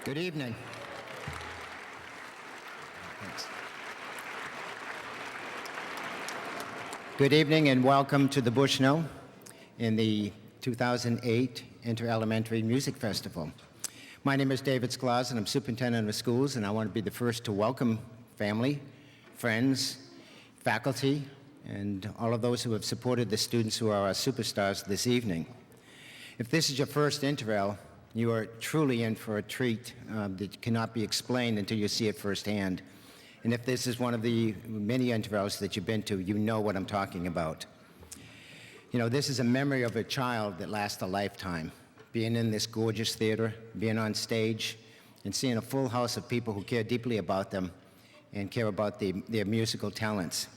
Good evening. Thanks. Good evening and welcome to the Bushnell in the 2008 Inter-Elementary Music Festival. My name is David Sklar and I'm superintendent of schools, and I want to be the first to welcome family, friends, faculty, and all of those who have supported the students who are our superstars this evening. If this is your first Inter-El, you are truly in for a treat that cannot be explained until you see it firsthand. And if this is one of the many Inter-Els that you've been to, you know what I'm talking about. You know, this is a memory of a child that lasts a lifetime. Being in this gorgeous theater, being on stage, and seeing a full house of people who care deeply about them and care about their musical talents.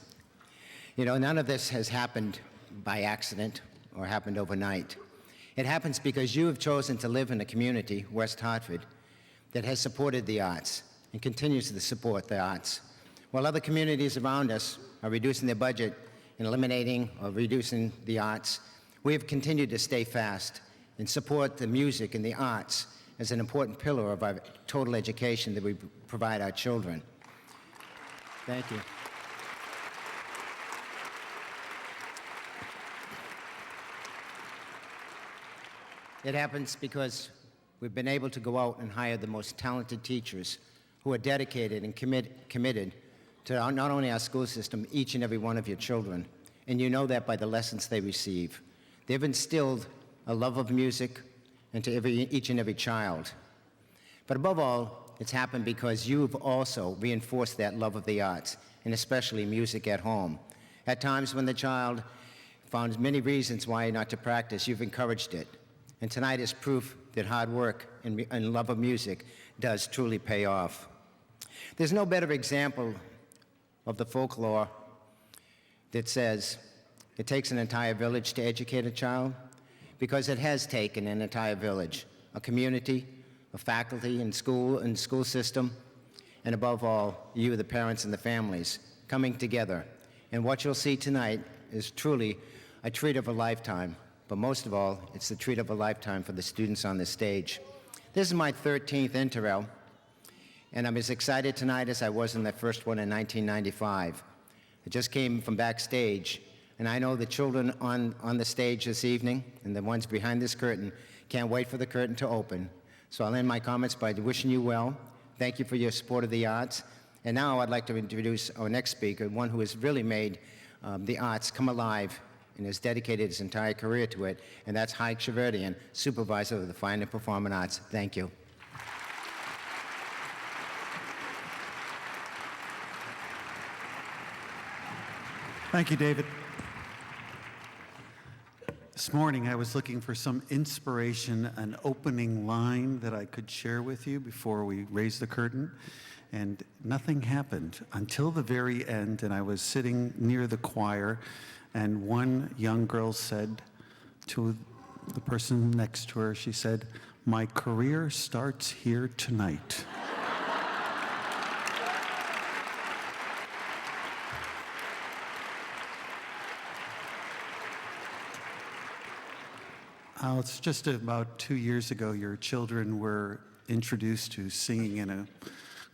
You know, none of this has happened by accident or happened overnight. It happens because you have chosen to live in a community, West Hartford, that has supported the arts and continues to support the arts. While other communities around us are reducing their budget and eliminating or reducing the arts, we have continued to stay fast and support the music and the arts as an important pillar of our total education that we provide our children. Thank you. It happens because we've been able to go out and hire the most talented teachers who are dedicated and committed to not only our school system, each and every one of your children. And you know that by the lessons they receive. They've instilled a love of music into each and every child. But above all, it's happened because you've also reinforced that love of the arts, and especially music at home. At times when the child found many reasons why not to practice, you've encouraged it. And tonight is proof that hard work and love of music does truly pay off. There's no better example of the folklore that says it takes an entire village to educate a child, because it has taken an entire village, a community, a faculty and school system, and above all, you, the parents and the families, coming together. And what you'll see tonight is truly a treat of a lifetime. But most of all, it's the treat of a lifetime for the students on this stage. This is my 13th Inter-El, and I'm as excited tonight as I was in the first one in 1995. I just came from backstage, and I know the children on the stage this evening and the ones behind this curtain can't wait for the curtain to open. So I'll end my comments by wishing you well. Thank you for your support of the arts. And now I'd like to introduce our next speaker, one who has really made the arts come alive and has dedicated his entire career to it, and that's Hayek Shaverdian, Supervisor of the Fine and Performing Arts. Thank you. Thank you, David. This morning I was looking for some inspiration, an opening line that I could share with you before we raise the curtain, and nothing happened until the very end, and I was sitting near the choir, and one young girl said to the person next to her, she said, "My career starts here tonight." It's just about 2 years ago, your children were introduced to singing in a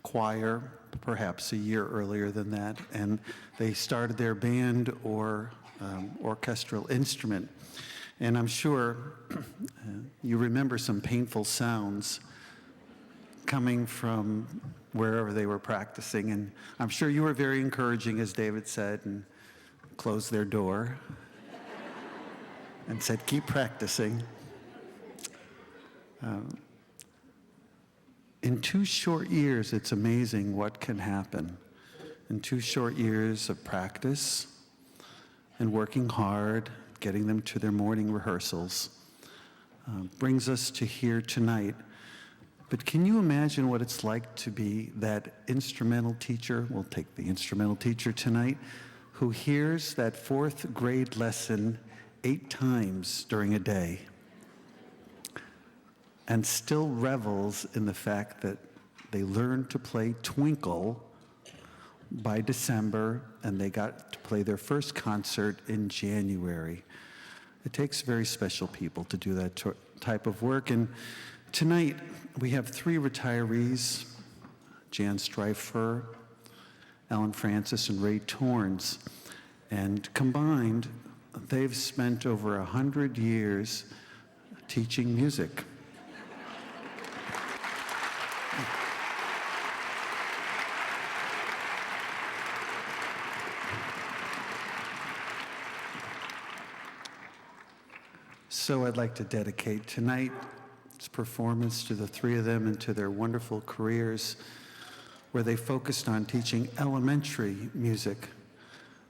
choir, perhaps a year earlier than that, and they started their band or orchestral instrument. And I'm sure you remember some painful sounds coming from wherever they were practicing, and I'm sure you were very encouraging, as David said, and closed their door and said, "Keep practicing." In 2 short years, it's amazing what can happen. In 2 short years of practice and working hard, getting them to their morning rehearsals, brings us to here tonight. But can you imagine what it's like to be that instrumental teacher? We'll take the instrumental teacher tonight, who hears that 4th grade lesson 8 times during a day and still revels in the fact that they learned to play Twinkle by December, and they got to play their first concert in January. It takes very special people to do that type of work. And Tonight, we have three retirees, Jan Streifer, Alan Francis, and Ray Torrens. And combined, they've spent over 100 years teaching music. So I'd like to dedicate tonight's performance to the three of them and to their wonderful careers, where they focused on teaching elementary music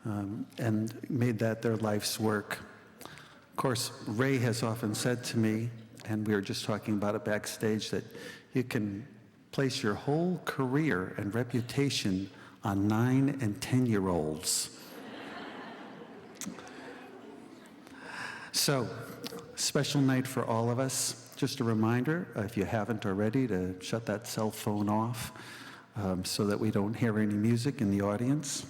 and made that their life's work. Of course, Ray has often said to me, and we were just talking about it backstage, that you can place your whole career and reputation on 9 and 10-year-olds. So, special night for all of us. Just a reminder, if you haven't already, to shut that cell phone off so that we don't hear any music in the audience.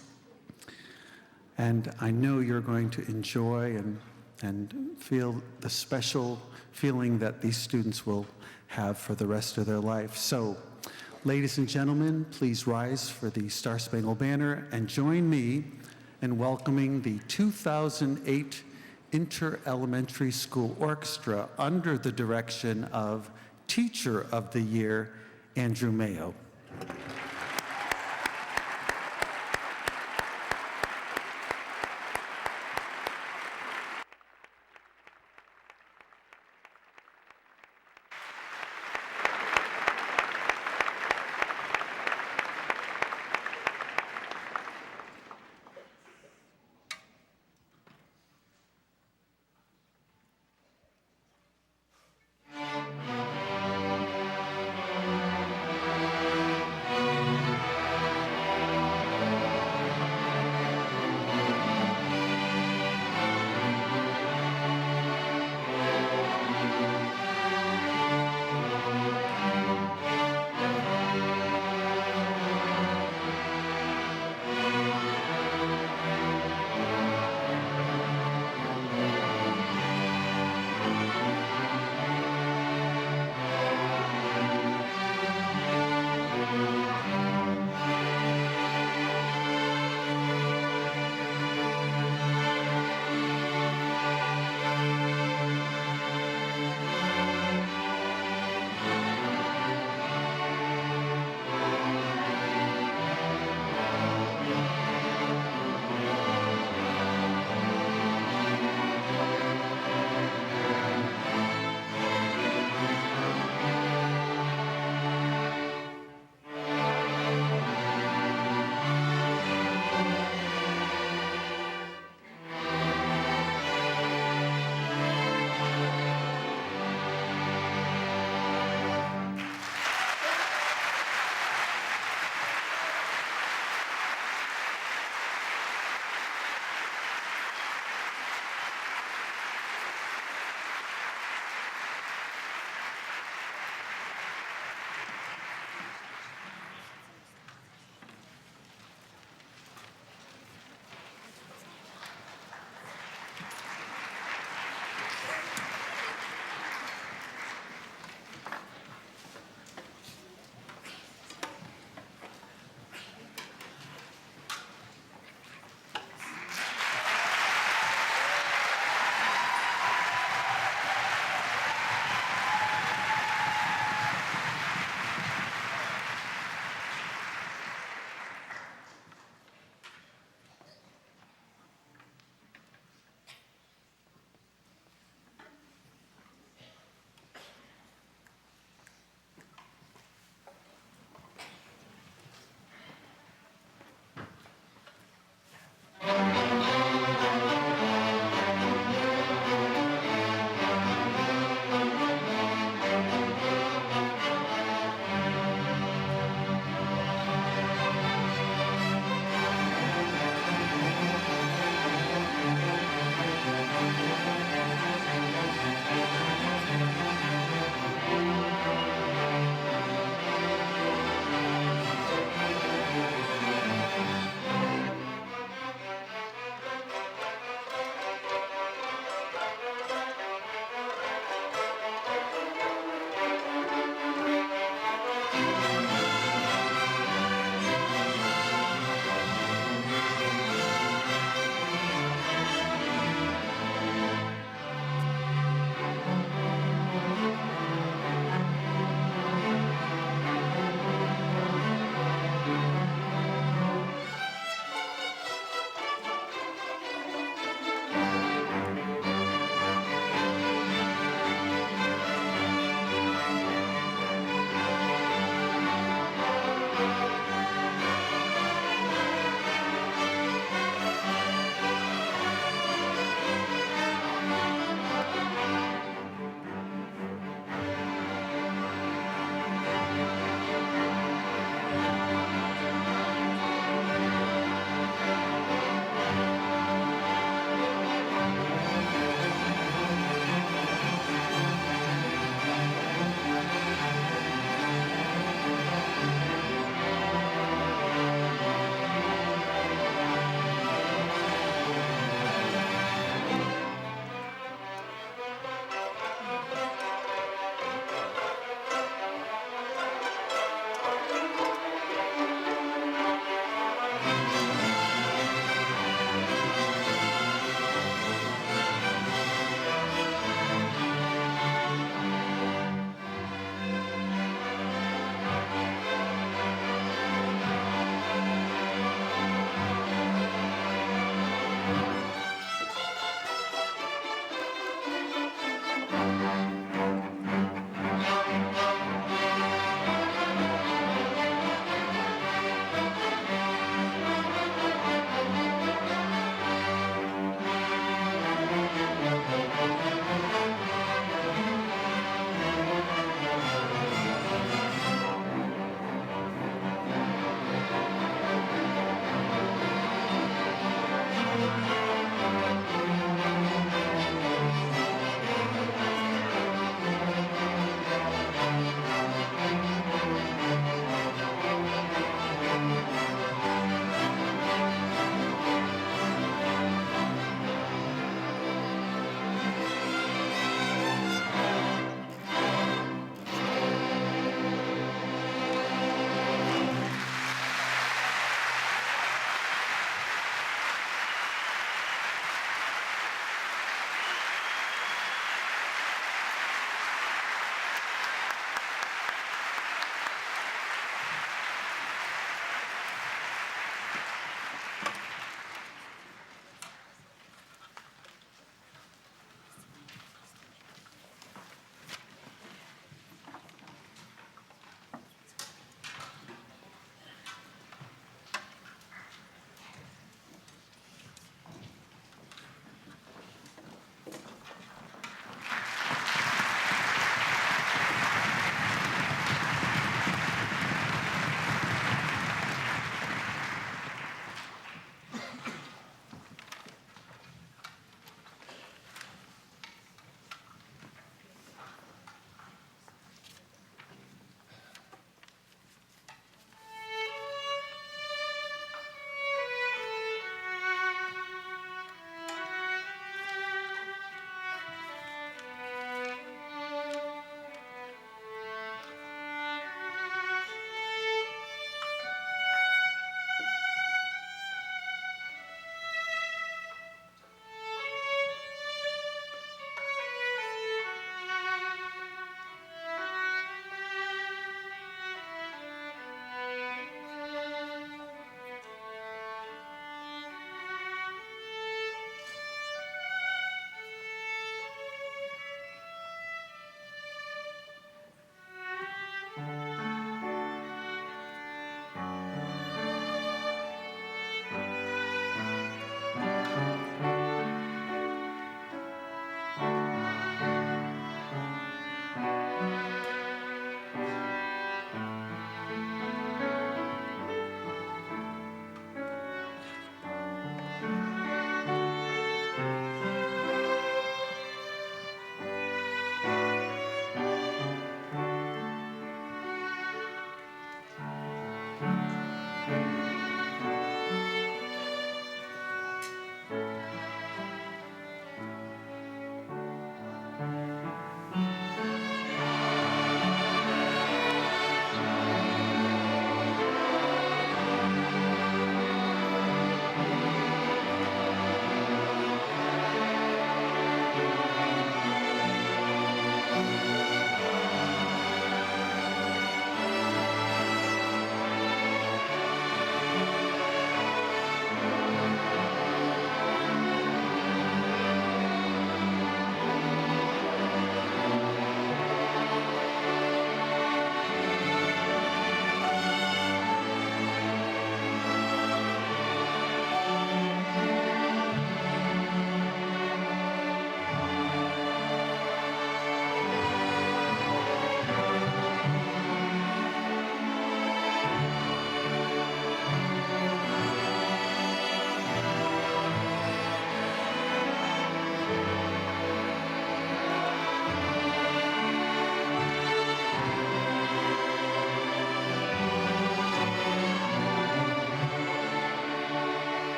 And I know you're going to enjoy and feel the special feeling that these students will have for the rest of their life. So, ladies and gentlemen, please rise for the Star Spangled Banner and join me in welcoming the 2008 Inter-Elementary School Orchestra under the direction of Teacher of the Year, Andrew Mayo.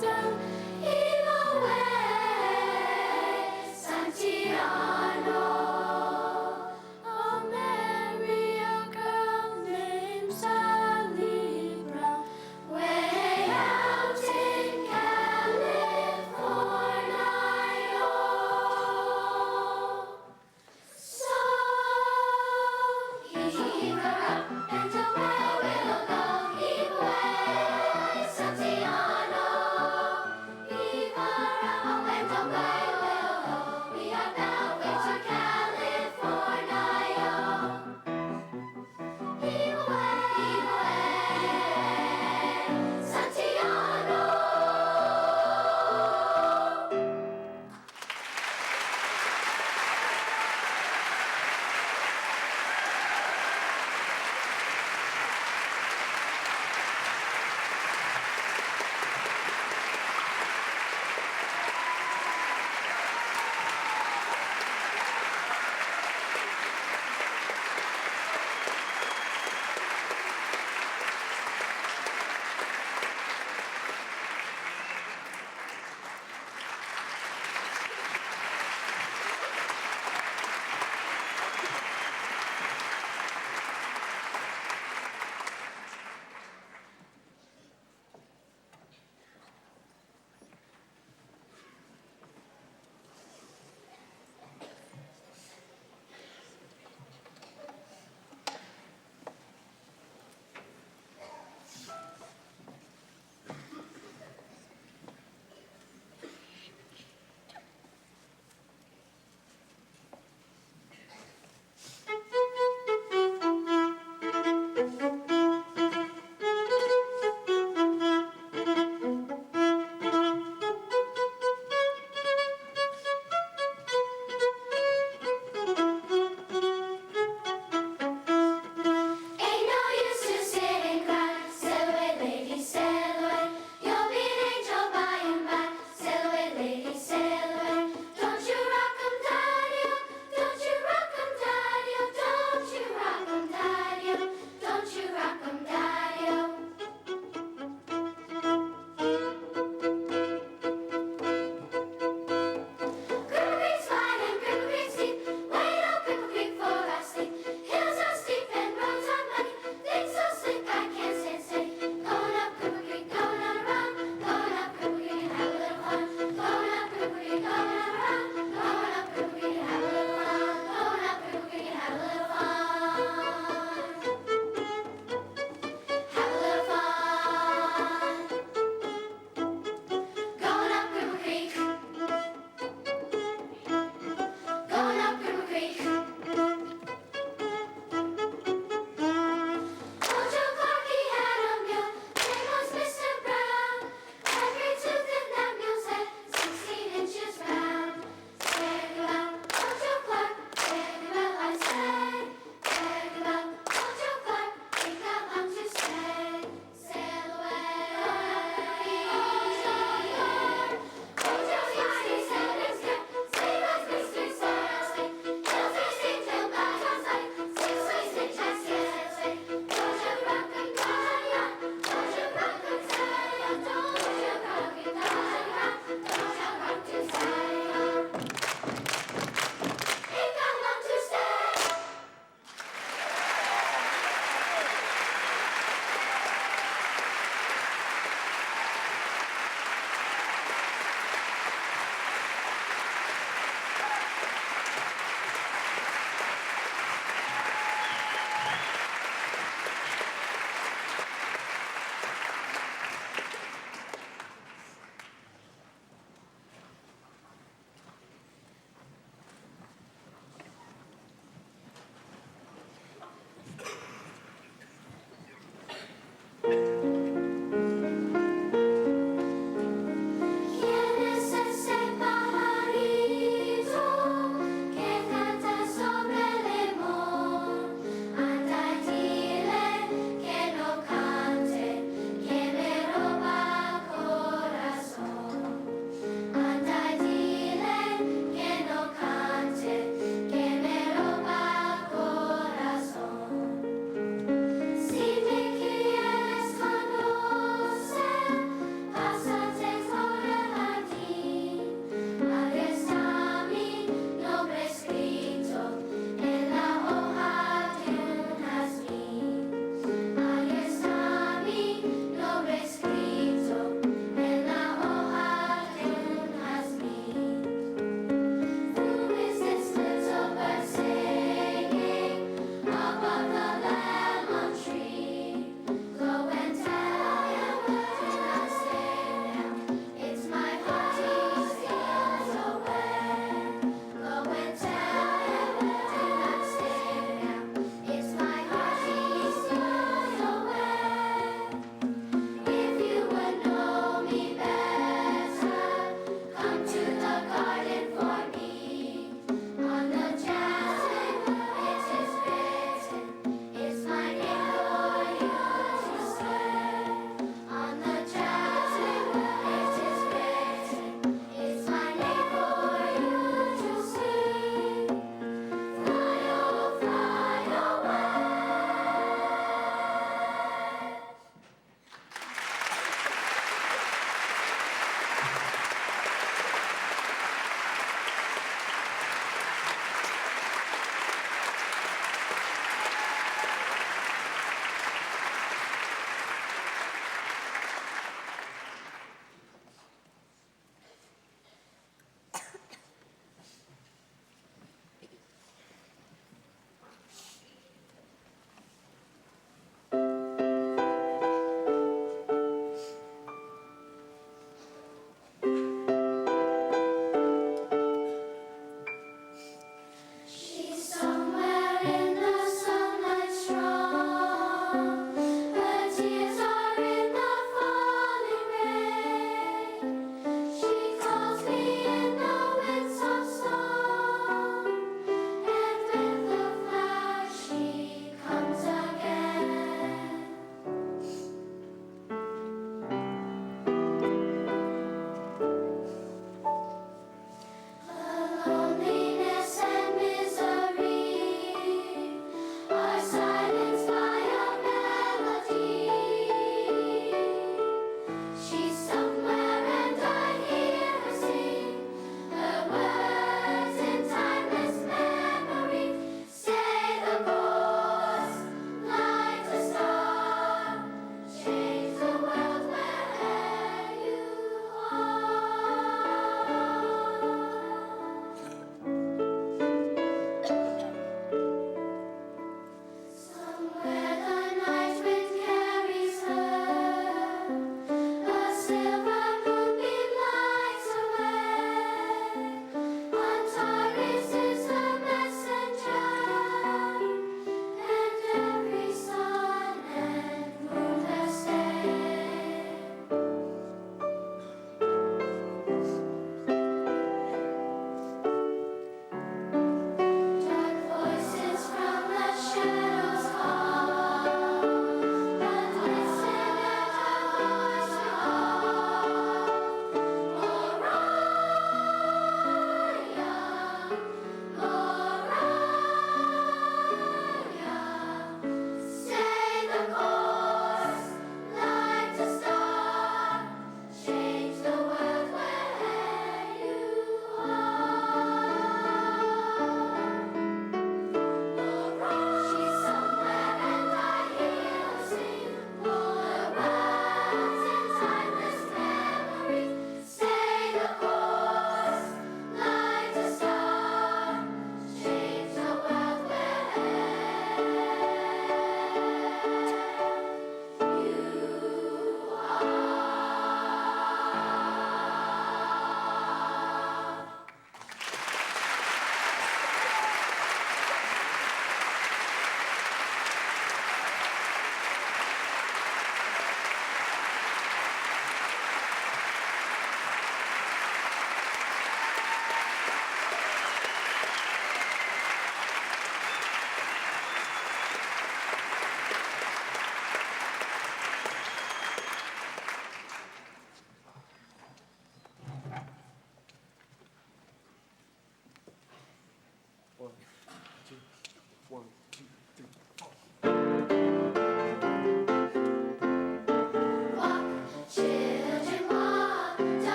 down, heave away, Santiano. Oh, marry a girl named Sally Brown, way out in California. So heave her up and away we'll go, heave away, Santiano.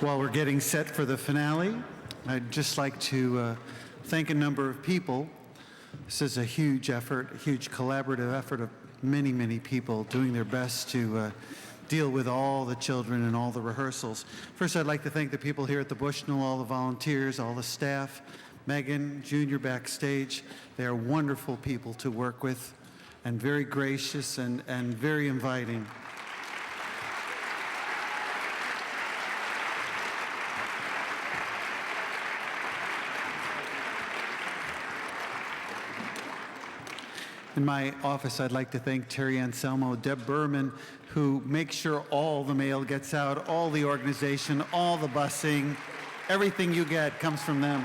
While we're getting set for the finale, I'd just like to thank a number of people. This is a huge effort, a huge collaborative effort of many, many people doing their best to deal with all the children and all the rehearsals. First, I'd like to thank the people here at the Bushnell, all the volunteers, all the staff, Megan, Junior backstage. They are wonderful people to work with and very gracious and very inviting. In my office, I'd like to thank Terry Anselmo, Deb Berman, who makes sure all the mail gets out, all the organization, all the busing, everything you get comes from them.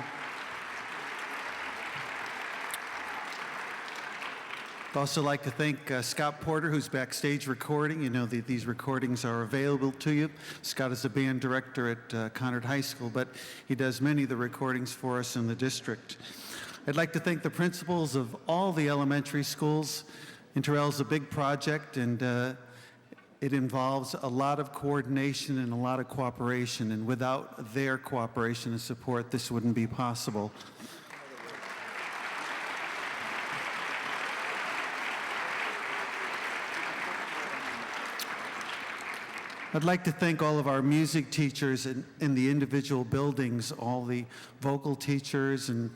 I'd also like to thank Scott Porter, who's backstage recording. You know, these recordings are available to you. Scott is a band director at Conard High School, but he does many of the recordings for us in the district. I'd like to thank the principals of all the elementary schools. Interrel is a big project, and it involves a lot of coordination and a lot of cooperation, and without their cooperation and support, this wouldn't be possible. I'd like to thank all of our music teachers in the individual buildings, all the vocal teachers and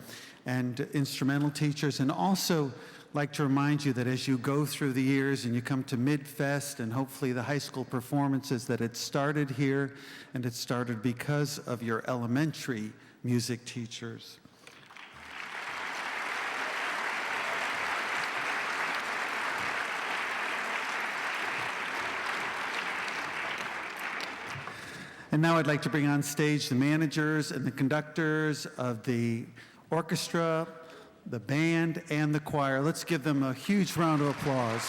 instrumental teachers, and also like to remind you that as you go through the years and you come to Mid-Fest and hopefully the high school performances, that it started here, and it started because of your elementary music teachers. And now I'd like to bring on stage the managers and the conductors of the orchestra, the band, and the choir. Let's give them a huge round of applause.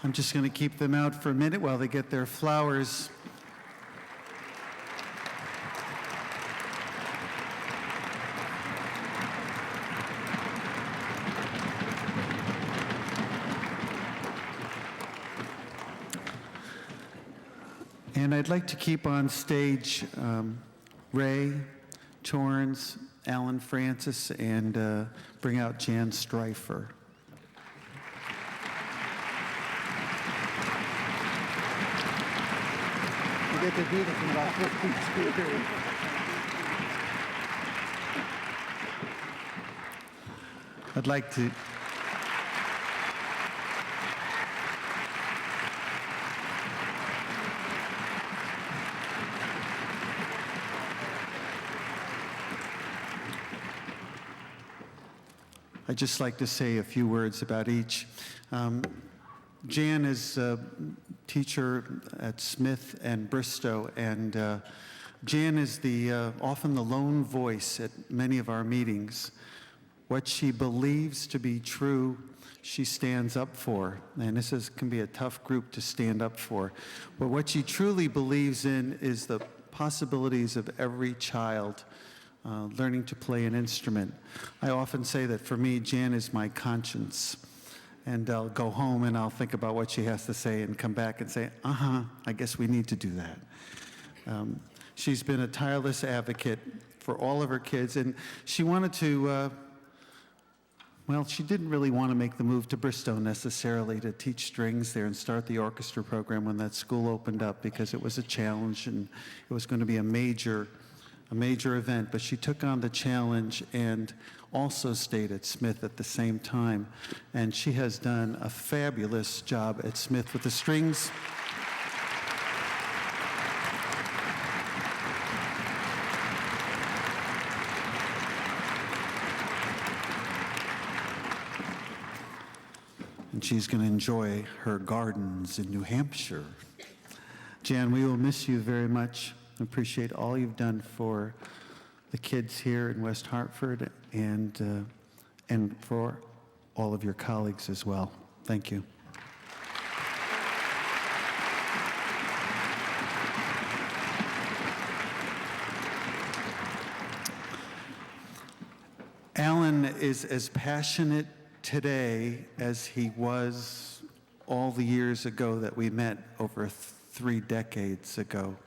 I'm just going to keep them out for a minute while they get their flowers. And I'd like to keep on stage Ray Torrance, Alan Francis, and bring out Jan Streifer. You get to do this in about 52 years. I'd like to I'd just like to say a few words about each. Jan is a teacher at Smith and Bristow, and Jan is often the lone voice at many of our meetings. What she believes to be true, she stands up for, and this can be a tough group to stand up for. But what she truly believes in is the possibilities of every child learning to play an instrument. I often say that for me, Jan is my conscience. And I'll go home and I'll think about what she has to say and come back and say, I guess we need to do that. She's been a tireless advocate for all of her kids, and she wanted to, she didn't really want to make the move to Bristow necessarily to teach strings there and start the orchestra program when that school opened up, because it was a challenge and it was going to be a major event, but she took on the challenge and also stayed at Smith at the same time. And she has done a fabulous job at Smith with the strings. And she's going to enjoy her gardens in New Hampshire. Jan, we will miss you very much. Appreciate all you've done for the kids here in West Hartford and for all of your colleagues as well. Thank you. Alan is as passionate today as he was all the years ago that we met over 3 decades ago.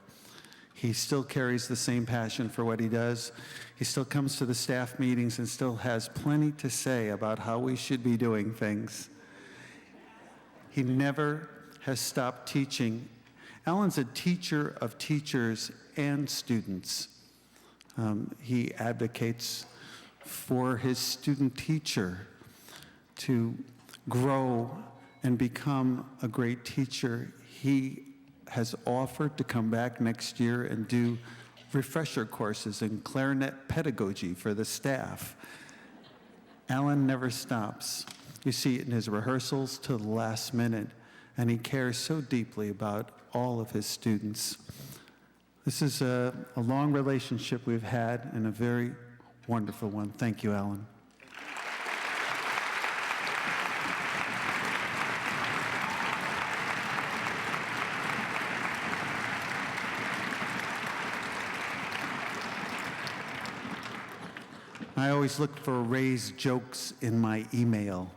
He still carries the same passion for what he does. He still comes to the staff meetings and still has plenty to say about how we should be doing things. He never has stopped teaching. Alan's a teacher of teachers and students. He advocates for his student teacher to grow and become a great teacher. He has offered to come back next year and do refresher courses in clarinet pedagogy for the staff. Alan never stops. You see it in his rehearsals to the last minute, and he cares so deeply about all of his students. This is a long relationship we've had and a very wonderful one. Thank you, Alan. I always look for Ray's jokes in my email.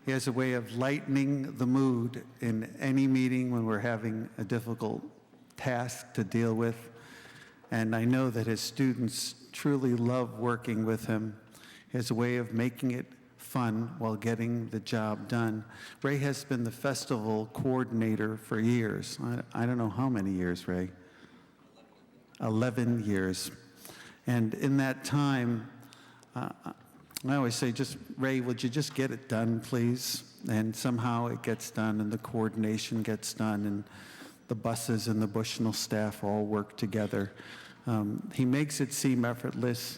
He has a way of lightening the mood in any meeting when we're having a difficult task to deal with. And I know that his students truly love working with him. He has a way of making it fun while getting the job done. Ray has been the festival coordinator for years. I don't know how many years, Ray. 11 years. And in that time, I always say, just, Ray, would you just get it done, please? And somehow it gets done, and the coordination gets done, and the buses and the Bushnell staff all work together. He makes it seem effortless.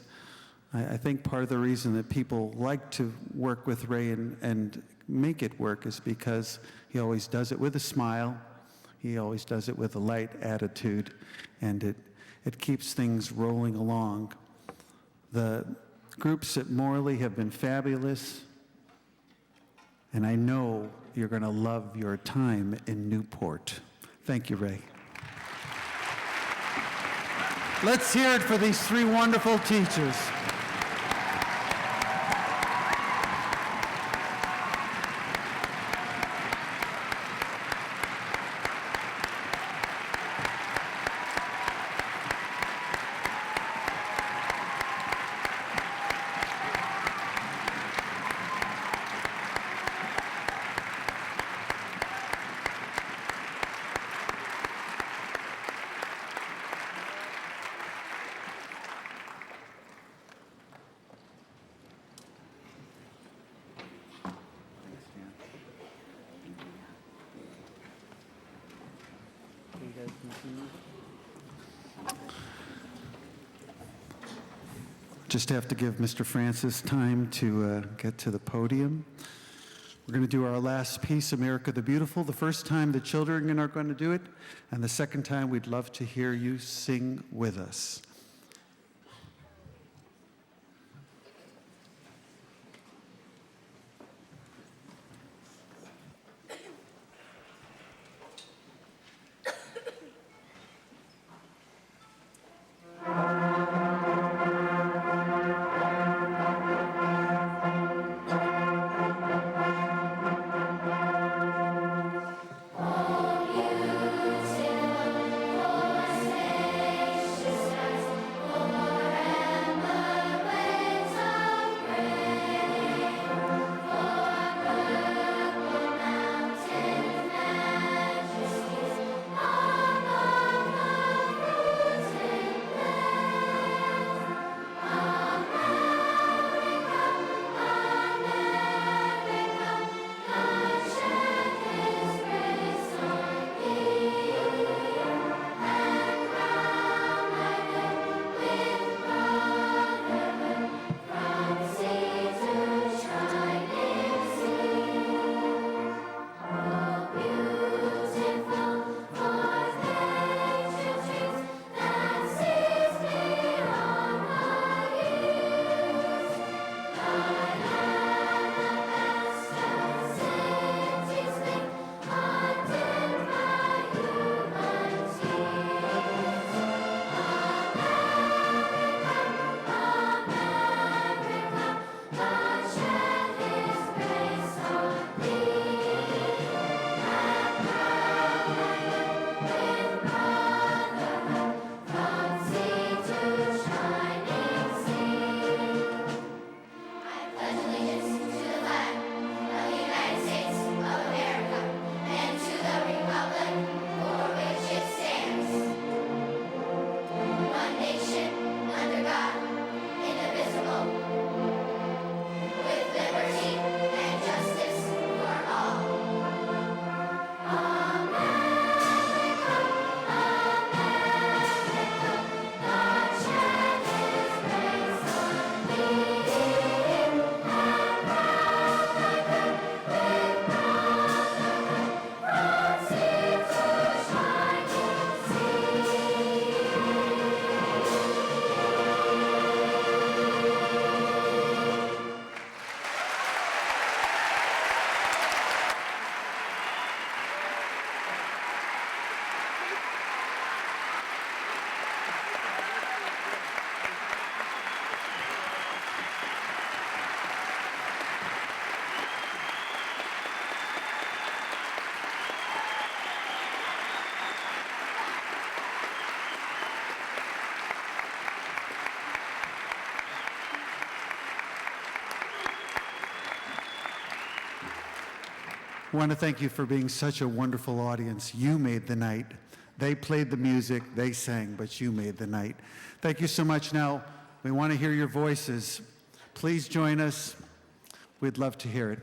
I think part of the reason that people like to work with Ray and make it work is because he always does it with a smile. He always does it with a light attitude, and it keeps things rolling along. The groups at Morley have been fabulous, and I know you're going to love your time in Newport. Thank you, Ray. Let's hear it for these 3 wonderful teachers. Just have to give Mr. Francis time to get to the podium. We're going to do our last piece, America the Beautiful. The first time the children are going to do it, and the second time we'd love to hear you sing with us. Beautiful, spacious as I want to thank you for being such a wonderful audience. You made the night. They played the music, they sang, but you made the night. Thank you so much. Now, we want to hear your voices. Please join us. We'd love to hear it.